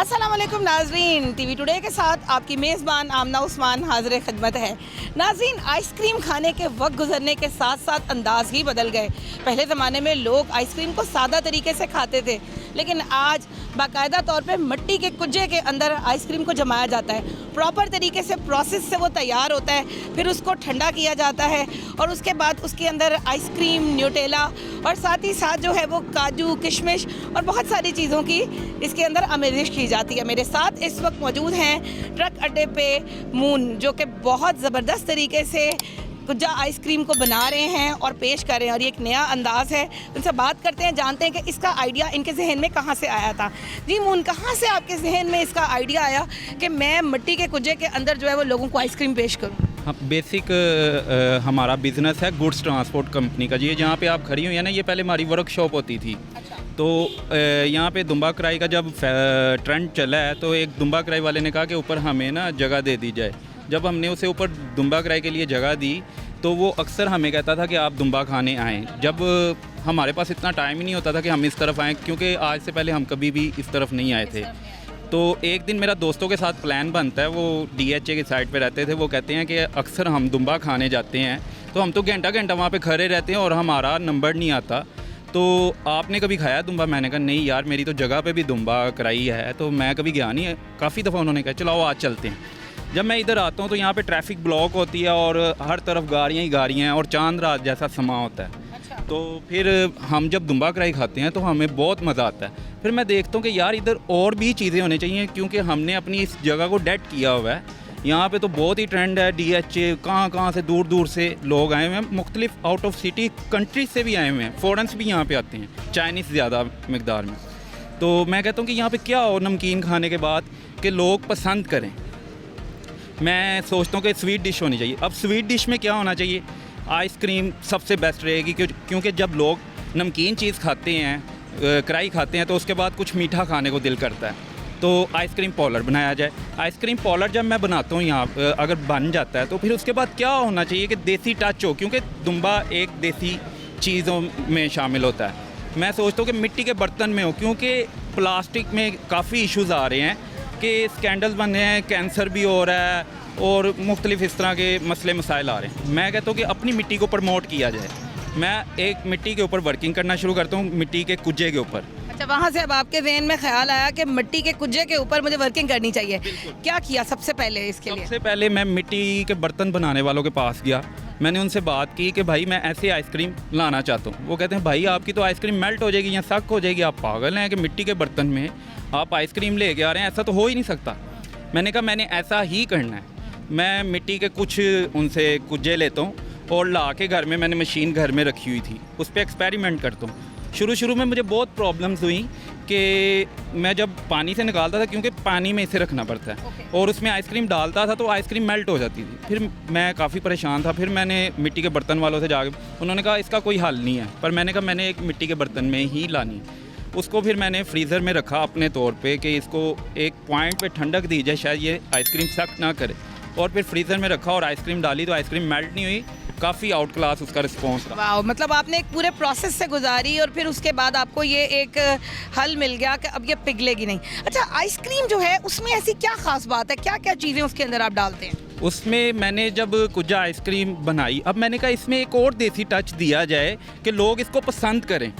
अस्सलाम वालेकुम नाजरीन, टीवी टुडे के साथ आपकी मेज़बान आमना उस्मान हाज़िर खिदमत है। नाजरीन, आइसक्रीम खाने के वक्त गुजरने के साथ साथ अंदाज ही बदल गए। पहले ज़माने में लोग आइसक्रीम को सादा तरीके से खाते थे, लेकिन आज बाकायदा तौर पे मिट्टी के कुज्जे के अंदर आइसक्रीम को जमाया जाता है। प्रॉपर तरीके से प्रोसेस से वो तैयार होता है, फिर उसको ठंडा किया जाता है और उसके बाद उसके अंदर आइसक्रीम, न्यूटेला और साथ ही साथ जो है वो काजू, किशमिश और बहुत सारी चीज़ों की इसके अंदर आमेज़िश की जाती है। मेरे साथ इस वक्त मौजूद हैं ट्रक अड्डे पे मून, जो कि बहुत ज़बरदस्त तरीके से कुज्जा आइसक्रीम को बना रहे हैं और पेश कर रहे हैं, और ये एक नया अंदाज़ है। उनसे बात करते हैं, जानते हैं कि इसका आइडिया इनके जहन में कहाँ से आया था। जी मून, कहाँ से आपके जहन में इसका आइडिया आया कि मैं मिट्टी के कुज्जे के अंदर जो है वो लोगों को आइसक्रीम पेश करूँ? हाँ, बेसिक हमारा बिज़नेस है गुड्स ट्रांसपोर्ट कंपनी का। ये जहाँ पे आप खड़ी हुई है ना, ये पहले हमारी वर्कशॉप होती थी। तो यहाँ पे दुम्बा कराई का जब ट्रेंड चला है, तो एक दुम्बा कराई वाले ने कहा कि ऊपर हमें ना जगह दे दी जाए। जब हमने उसे ऊपर दुम्बा कराई के लिए जगह दी, तो वो अक्सर हमें कहता था कि आप दुम्बा खाने आएँ। जब हमारे पास इतना टाइम ही नहीं होता था कि हम इस तरफ आएँ, क्योंकि आज से पहले हम कभी भी इस तरफ नहीं आए थे। तो एक दिन मेरा दोस्तों के साथ प्लान बनता है, वो DHA की साइड पे रहते थे। वो कहते हैं कि अक्सर हम दुम्बा खाने जाते हैं, तो हम तो घंटा घंटा वहाँ पे खड़े रहते हैं और हमारा नंबर नहीं आता। तो आपने कभी खाया दुम्बा? मैंने कहा नहीं यार, मेरी तो जगह पे भी दुम्बा कराई है, तो मैं कभी गया नहीं है। काफ़ी दफ़ा उन्होंने कहा चलो आज चलते हैं। जब मैं इधर आता हूँ तो यहाँ पे ट्रैफिक ब्लॉक होती है और हर तरफ गाड़ियाँ ही गाड़ियाँ हैं और चांद रात जैसा समा होता है। तो फिर हम जब दुम्बा कराई खाते हैं तो हमें बहुत मज़ा आता है। फिर मैं देखता हूँ कि यार इधर और भी चीज़ें होनी चाहिए, क्योंकि हमने अपनी इस जगह को डेड किया हुआ है। यहाँ पे तो बहुत ही ट्रेंड है, DHA कहाँ से दूर दूर से लोग आए हुए हैं, मुख्तलिफ आउट ऑफ सिटी कंट्रीज से भी आए हुए हैं, फॉरेनर्स भी यहाँ पे आते हैं, चाइनीज़ ज़्यादा मकदार में। तो मैं कहता हूँ कि यहाँ पे क्या हो नमकीन खाने के बाद कि लोग पसंद करें। मैं सोचता हूँ कि स्वीट डिश होनी चाहिए। अब स्वीट डिश में क्या होना चाहिए? आइसक्रीम सबसे बेस्ट रहेगी, क्योंकि जब लोग नमकीन चीज़ खाते हैं, कढ़ाई खाते हैं, तो उसके बाद कुछ मीठा खाने को दिल करता है। तो आइसक्रीम पार्लर बनाया जाए। आइसक्रीम पार्लर जब मैं बनाता हूँ यहाँ अगर बन जाता है, तो फिर उसके बाद क्या होना चाहिए कि देसी टच हो, क्योंकि दुम्बा एक देसी चीज़ों में शामिल होता है। मैं सोचता हूँ कि मिट्टी के बर्तन में हो, क्योंकि प्लास्टिक में काफ़ी इश्यूज़ आ रहे हैं कि स्कैंडल्स बन रहे हैं, कैंसर भी हो रहा है और मुख्तलिफ इस तरह के मसले मसाइल आ रहे हैं। मैं कहता हूँ कि अपनी मिट्टी को प्रमोट किया जाए। मैं एक मिट्टी के ऊपर वर्किंग करना शुरू करता हूँ, मिट्टी के कुज्जे के ऊपर। अच्छा, वहाँ से अब आपके ज़हन में ख्याल आया कि मिट्टी के कुज्जे के ऊपर मुझे वर्किंग करनी चाहिए। क्या किया सबसे पहले इसके लिए? सबसे पहले मैं मिट्टी के बर्तन बनाने वालों के पास गया। मैंने उनसे बात की कि भाई मैं ऐसे आइसक्रीम लाना चाहता हूँ। वो कहते हैं भाई आपकी तो आइसक्रीम मेल्ट हो जाएगी या सख्त हो जाएगी, आप पागल हैं कि मिट्टी के बर्तन में आप आइसक्रीम लेके आ रहे हैं, ऐसा तो हो ही नहीं सकता। मैंने कहा मैंने ऐसा ही करना है। मैं मिट्टी के कुछ उनसे कुज्जे लेता हूँ और ला के घर में, मैंने मशीन घर में रखी हुई थी, उस पर एक्सपेरिमेंट करता हूँ। शुरू में मुझे बहुत प्रॉब्लम्स हुई कि मैं जब पानी से निकालता था, क्योंकि पानी में इसे रखना पड़ता है, और उसमें आइसक्रीम डालता था तो आइसक्रीम मेल्ट हो जाती थी। फिर मैं काफ़ी परेशान था। फिर मैंने मिट्टी के बर्तन वालों से जाके, उन्होंने कहा इसका कोई हल नहीं है, पर मैंने कहा मैंने एक मिट्टी के बर्तन में ही लानी। उसको फिर मैंने फ्रीज़र में रखा अपने तौर पे कि इसको एक पॉइंट पे ठंडक दी जाए, शायद ये आइसक्रीम सख्त ना करे। और फिर फ्रीज़र में रखा और आइसक्रीम डाली तो आइसक्रीम मेल्ट नहीं हुई। काफ़ी आउट क्लास उसका रिस्पॉन्स रहा। वाह, मतलब आपने एक पूरे प्रोसेस से गुजारी और फिर उसके बाद आपको ये एक हल मिल गया कि अब ये पिघलेगी नहीं। अच्छा, आइसक्रीम जो है उसमें ऐसी क्या ख़ास बात है, क्या क्या चीज़ें उसके अंदर आप डालते हैं? उसमें मैंने जब कुज्जा आइसक्रीम बनाई, अब मैंने कहा इसमें एक और देसी टच दिया जाए कि लोग इसको पसंद करें।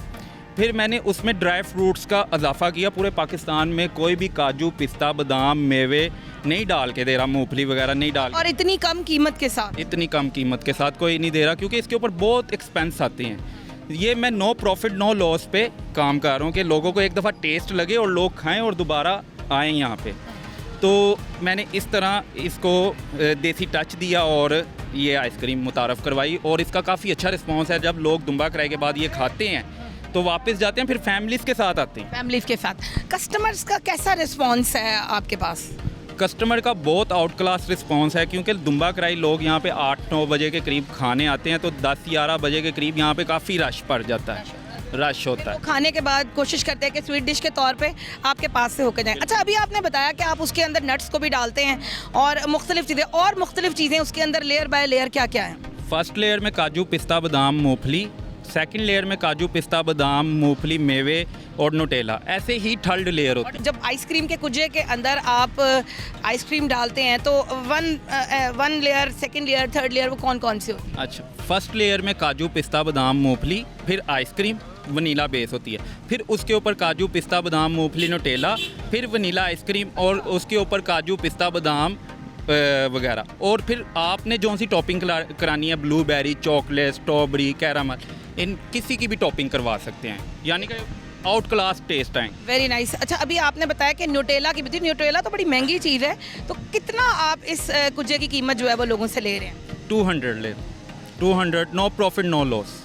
फिर मैंने उसमें ड्राई फ्रूट्स का इजाफा किया। पूरे पाकिस्तान में कोई भी काजू, पिस्ता, बादाम, मेवे नहीं डाल के दे रहा, मूंगफली वगैरह नहीं डाल, और इतनी कम कीमत के साथ। इतनी कम कीमत के साथ कोई नहीं दे रहा, क्योंकि इसके ऊपर बहुत एक्सपेंस आते हैं। ये मैं नो प्रॉफिट नो लॉस पे काम कर रहा हूँ कि लोगों को एक दफ़ा टेस्ट लगे और लोग खाएँ और दोबारा आएँ यहाँ पे। तो मैंने इस तरह इसको देसी टच दिया और ये आइसक्रीम मुतारफ़ करवाई, और इसका काफ़ी अच्छा रिस्पॉन्स है। जब लोग दुम्बा कराई के बाद ये खाते हैं तो वापस जाते हैं, फिर फैमिलीज़ के साथ आते हैं। फैमिलीज़ के साथ। कस्टमर्स का कैसा रिस्पॉन्स है आपके पास? कस्टमर का बहुत आउट क्लास रिस्पॉन्स है, क्योंकि दुम्बा कराई लोग यहाँ पे 8-9 बजे के करीब खाने आते हैं, तो 10-11 बजे के करीब यहाँ पे काफ़ी रश पड़ जाता है, रश होता है। खाने के बाद कोशिश करते हैं कि स्वीट डिश के तौर पे आपके पास से होकर जाए। अच्छा, अभी आपने बताया कि आप उसके अंदर नट्स को भी डालते हैं और मुख्तलिफ चीज़ें उसके अंदर लेयर बाय लेयर क्या क्या है? फर्स्ट लेयर में काजू, पिस्ता, बादाम, मूंगफली, सेकंड लेयर में काजू पिस्ता बादाम मूंगफली मेवे और न्यूटेला, ऐसे ही थर्ड लेयर होती है। जब आइसक्रीम के कुजे के अंदर आप आइसक्रीम डालते हैं तो one layer, second layer, third layer वो कौन कौन सी होती है? अच्छा, फर्स्ट लेयर में काजू पिस्ता बादाम मूंगफली, फिर आइसक्रीम वनीला बेस होती है, फिर उसके ऊपर काजू पिस्ता बादाम मूंगफली न्यूटेला, फिर वनीला आइसक्रीम और उसके ऊपर काजू पिस्ता बादाम वगैरह, और फिर आपने जो सी टॉपिंग करानी है ब्लूबेरी, चॉकलेट, स्ट्रॉबेरी, कैरामल, इन किसी की भी टॉपिंग करवा सकते हैं, यानी कि आउट क्लास टेस्ट आएंगे। Very nice. अच्छा, अभी आपने बताया कि न्यूटेला की भी थी। न्यूटेला तो बड़ी महंगी चीज़ है, तो कितना आप इस कुजे की कीमत जो है वो लोगों से ले रहे हैं? 200 ले, 200, नो प्रॉफिट नो लॉस।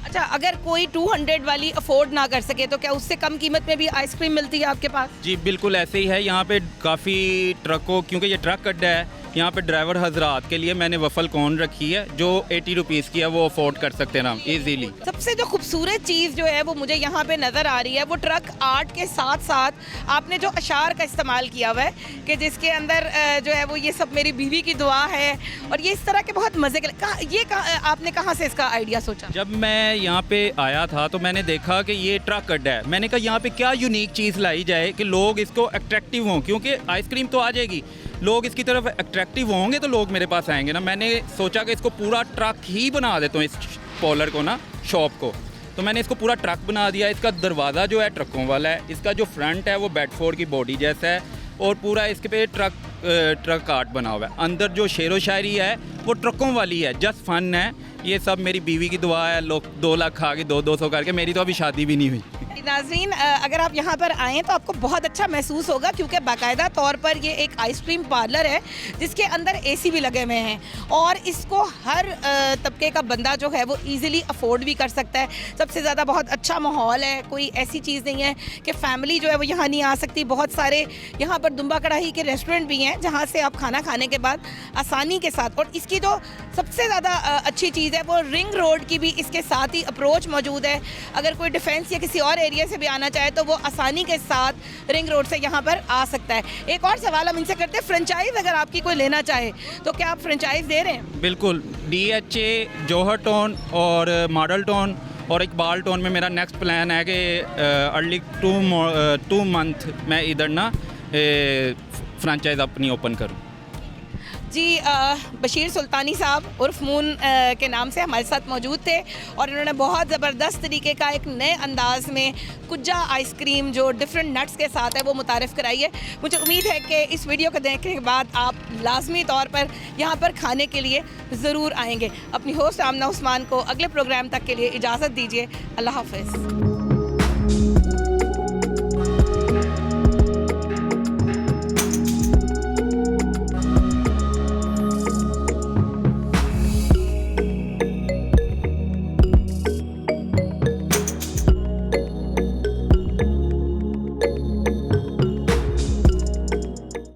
अच्छा, अगर कोई 200 वाली अफोर्ड ना कर सके तो क्या उससे कम कीमत में भी आइसक्रीम मिलती है आपके पास? जी बिल्कुल ऐसे ही है। यहाँ पे काफ़ी ट्रकों, क्योंकि ये ट्रक अड्डा है, यहाँ पे ड्राइवर हजरात के लिए मैंने वफ़ल कॉर्न रखी है जो 80 रुपीज़ की है, वो अफोर्ड कर सकते हैं हम इजीली। सबसे जो खूबसूरत चीज़ जो है वो मुझे यहाँ पे नज़र आ रही है, वो ट्रक आर्ट के साथ साथ आपने जो अशार का इस्तेमाल किया हुआ है कि जिसके अंदर जो है वो ये सब मेरी बीवी की दुआ है, और ये इस तरह के बहुत मज़े के आपने कहाँ से इसका आइडिया सोचा? जब मैं यहाँ पे आया था तो मैंने देखा कि ये ट्रक अड्डा है, मैंने कहा यहाँ पे क्या यूनिक चीज़ लाई जाए कि लोग इसको अट्रैक्टिव हों, क्योंकि आइसक्रीम तो आ जाएगी, लोग इसकी तरफ अट्रैक्टिव होंगे तो लोग मेरे पास आएंगे ना। मैंने सोचा कि इसको पूरा ट्रक ही बना देता हूँ, इस पॉलर को ना, शॉप को। तो मैंने इसको पूरा ट्रक बना दिया। इसका दरवाज़ा जो है ट्रकों वाला है, इसका जो फ्रंट है वो बेडफोर्ड की बॉडी जैसा है, और पूरा इसके पे ट्रक आर्ट बना हुआ है। अंदर जो शेरो शायरी है वो ट्रकों वाली है, जस्ट फन है। ये सब मेरी बीवी की दुआ है, लोग 2 लाख खा के 200 करके, मेरी तो अभी शादी भी नहीं हुई। नाज़रीन, अगर आप यहाँ पर आएँ तो आपको बहुत अच्छा महसूस होगा, क्योंकि बाकायदा तौर पर ये एक आइसक्रीम पार्लर है जिसके अंदर एसी भी लगे हुए हैं, और इसको हर तबके का बंदा जो है वो इजीली अफोर्ड भी कर सकता है। सबसे ज़्यादा बहुत अच्छा माहौल है, कोई ऐसी चीज़ नहीं है कि फैमिली जो है वो यहाँ नहीं आ सकती। बहुत सारे यहाँ पर दुम्बा कढ़ाई के रेस्टोरेंट भी हैं जहाँ से आप खाना खाने के बाद आसानी के साथ, और इसकी जो सबसे ज़्यादा अच्छी चीज़ है वो रिंग रोड की भी इसके साथ ही अप्रोच मौजूद है। अगर कोई डिफेंस या किसी और एरिया से भी आना चाहे तो वो आसानी के साथ रिंग रोड से यहाँ पर आ सकता है। एक और सवाल हम इनसे करते हैं, फ्रेंचाइज अगर आपकी कोई लेना चाहे तो क्या आप फ्रेंचाइज दे रहे हैं? बिल्कुल, DHA, जौहर टाउन और मॉडल टाउन और इकबाल टाउन में मेरा नेक्स्ट प्लान है कि अर्ली 2 मंथ मैं इधर ना फ्रेंचाइज अपनी ओपन करूँ। जी, बशीर सुल्तानी साहब उर्फ मून के नाम से हमारे साथ मौजूद थे, और इन्होंने बहुत ज़बरदस्त तरीके का एक नए अंदाज में कुज्जा आइसक्रीम जो डिफरेंट नट्स के साथ है वो मुतारिफ़ कराई है। मुझे उम्मीद है कि इस वीडियो को देखने के बाद आप लाजमी तौर पर यहाँ पर खाने के लिए ज़रूर आएंगे। अपनी होस्ट आमना उस्मान को अगले प्रोग्राम तक के लिए इजाज़त दीजिए। अल्लाह हाफ़िज़।